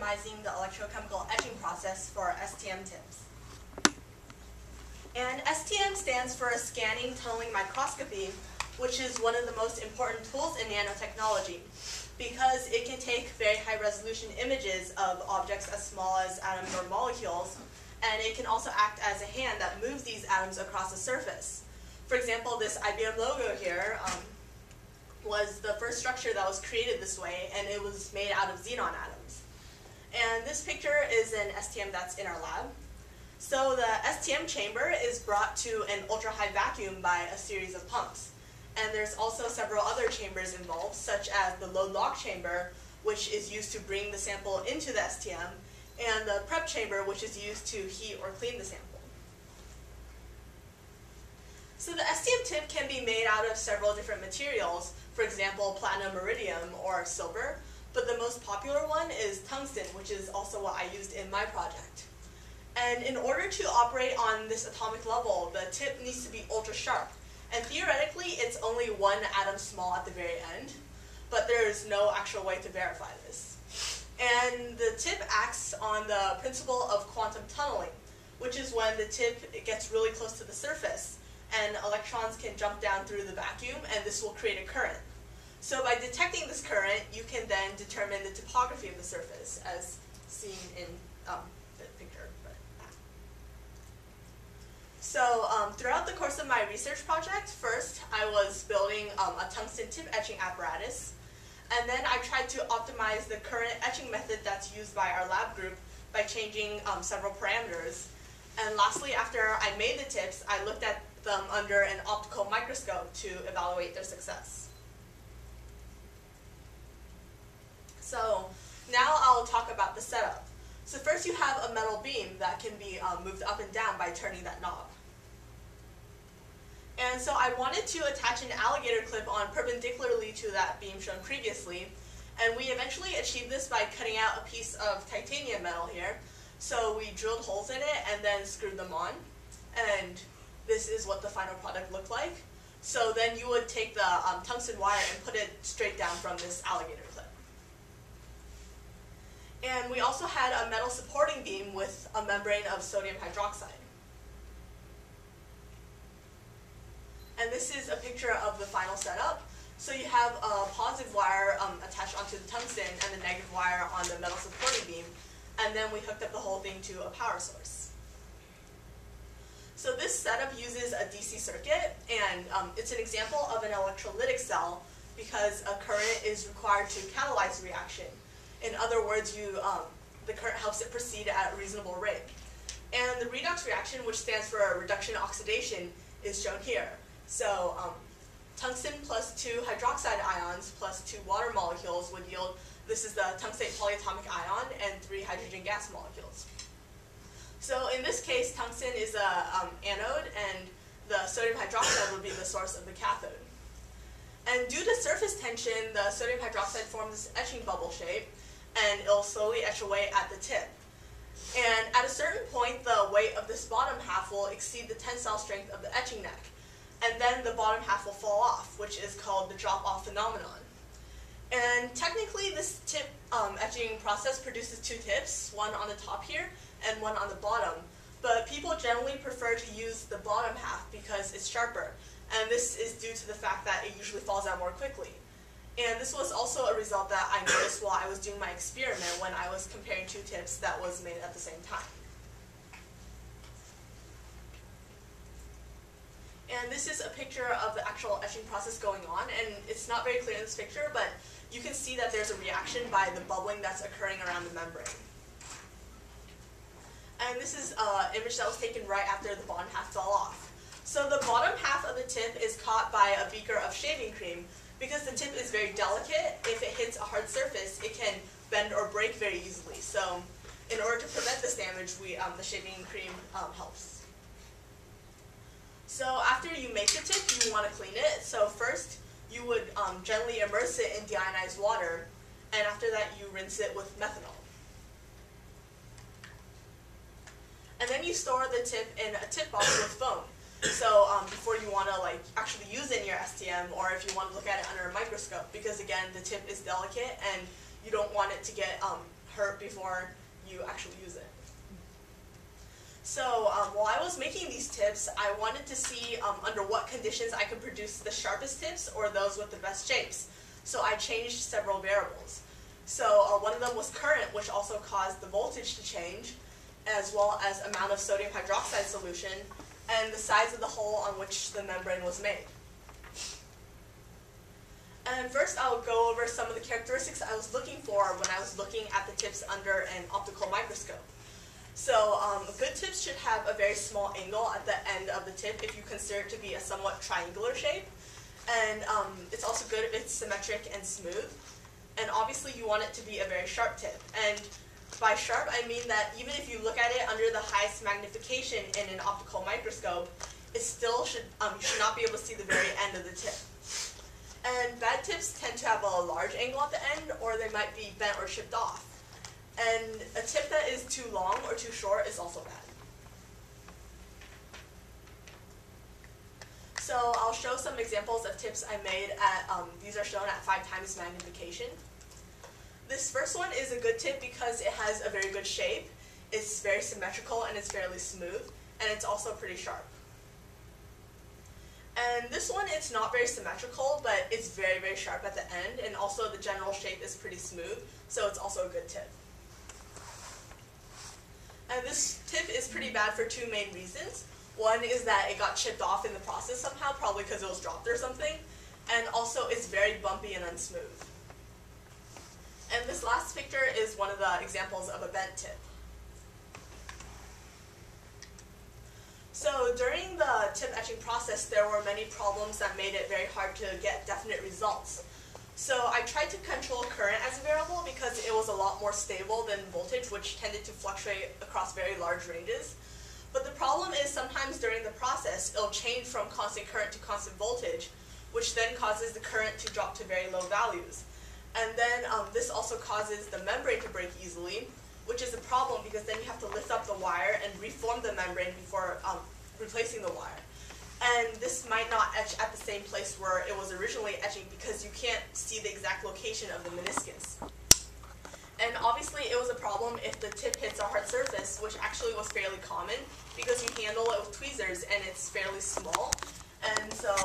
optimizing the electrochemical etching process for STM tips. And STM stands for Scanning Tunneling Microscopy, which is one of the most important tools in nanotechnology because it can take very high resolution images of objects as small as atoms or molecules, and it can also act as a hand that moves these atoms across the surface. For example, this IBM logo here was the first structure that was created this way, and it was made out of xenon atoms. And this picture is an STM that's in our lab. So the STM chamber is brought to an ultra-high vacuum by a series of pumps. And there's also several other chambers involved, such as the load lock chamber, which is used to bring the sample into the STM, and the prep chamber, which is used to heat or clean the sample. So the STM tip can be made out of several different materials, for example, platinum, iridium, or silver, but the most popular one is tungsten, which is also what I used in my project. And in order to operate on this atomic level, the tip needs to be ultra sharp. And theoretically, it's only one atom small at the very end, but there is no actual way to verify this. And the tip acts on the principle of quantum tunneling, which is when the tip gets really close to the surface, and electrons can jump down through the vacuum, and this will create a current. So by detecting this current, you can then determine the topography of the surface, as seen in the picture. So throughout the course of my research project, first I was building a tungsten tip etching apparatus, and then I tried to optimize the current etching method that's used by our lab group by changing several parameters. And lastly, after I made the tips, I looked at them under an optical microscope to evaluate their success. So now I'll talk about the setup. So first you have a metal beam that can be moved up and down by turning that knob. And so I wanted to attach an alligator clip on perpendicularly to that beam shown previously, and we eventually achieved this by cutting out a piece of titanium metal here. So we drilled holes in it and then screwed them on, and this is what the final product looked like. So then you would take the tungsten wire and put it straight down from this alligator clip. And we also had a metal supporting beam with a membrane of sodium hydroxide. And this is a picture of the final setup. So you have a positive wire attached onto the tungsten and the negative wire on the metal supporting beam. And then we hooked up the whole thing to a power source. So this setup uses a DC circuit, and it's an example of an electrolytic cell because a current is required to catalyze the reaction. In other words, the current helps it proceed at a reasonable rate. And the redox reaction, which stands for reduction oxidation, is shown here. So tungsten plus 2 hydroxide ions plus 2 water molecules would yield, this is the tungstate polyatomic ion, and 3 hydrogen gas molecules. So in this case, tungsten is an anode, and the sodium hydroxide would be the source of the cathode. And due to surface tension, the sodium hydroxide forms this etching bubble shape, and it'll slowly etch away at the tip. And at a certain point, the weight of this bottom half will exceed the tensile strength of the etching neck. And then the bottom half will fall off, which is called the drop-off phenomenon. And technically, this tip etching process produces 2 tips, one on the top here and one on the bottom. But people generally prefer to use the bottom half because it's sharper. And this is due to the fact that it usually falls out more quickly. And this was also a result that I noticed while I was doing my experiment when I was comparing 2 tips that was made at the same time. And this is a picture of the actual etching process going on, and it's not very clear in this picture, but you can see that there's a reaction by the bubbling that's occurring around the membrane. And this is an image that was taken right after the bottom half fell off. So the bottom half of the tip is caught by a beaker of shaving cream. Because the tip is very delicate, if it hits a hard surface, it can bend or break very easily. So in order to prevent this damage, the shaving cream helps. So after you make the tip, you want to clean it. So first, you would gently immerse it in deionized water, and after that, you rinse it with methanol. And then you store the tip in a tip box with foam. So before you want to actually use it in your STM, or if you want to look at it under a microscope, because again, the tip is delicate and you don't want it to get hurt before you actually use it. So while I was making these tips, I wanted to see under what conditions I could produce the sharpest tips or those with the best shapes. So I changed several variables. So one of them was current, which also caused the voltage to change, as well as amount of sodium hydroxide solution, and the size of the hole on which the membrane was made. And first I'll go over some of the characteristics I was looking for when I was looking at the tips under an optical microscope. So good tips should have a very small angle at the end of the tip if you consider it to be a somewhat triangular shape. And it's also good if it's symmetric and smooth. And obviously you want it to be a very sharp tip. And by sharp, I mean that even if you look at it under the highest magnification in an optical microscope, it still should, you should not be able to see the very end of the tip. And bad tips tend to have a large angle at the end, or they might be bent or chipped off. And a tip that is too long or too short is also bad. So I'll show some examples of tips I made at, these are shown at 5 times magnification. This first one is a good tip because it has a very good shape, it's very symmetrical, and it's fairly smooth, and it's also pretty sharp. And this one, it's not very symmetrical, but it's very, very sharp at the end, and also the general shape is pretty smooth, so it's also a good tip. And this tip is pretty bad for 2 main reasons. One is that it got chipped off in the process somehow, probably because it was dropped or something, and also it's very bumpy and unsmooth. And this last picture is one of the examples of a bent tip. So during the tip etching process, there were many problems that made it very hard to get definite results. So I tried to control current as a variable because it was a lot more stable than voltage, which tended to fluctuate across very large ranges. But the problem is sometimes during the process, it'll change from constant current to constant voltage, which then causes the current to drop to very low values. And then this also causes the membrane to break easily, which is a problem because then you have to lift up the wire and reform the membrane before replacing the wire. And this might not etch at the same place where it was originally etching because you can't see the exact location of the meniscus. And obviously it was a problem if the tip hits a hard surface, which actually was fairly common because you handle it with tweezers and it's fairly small. And so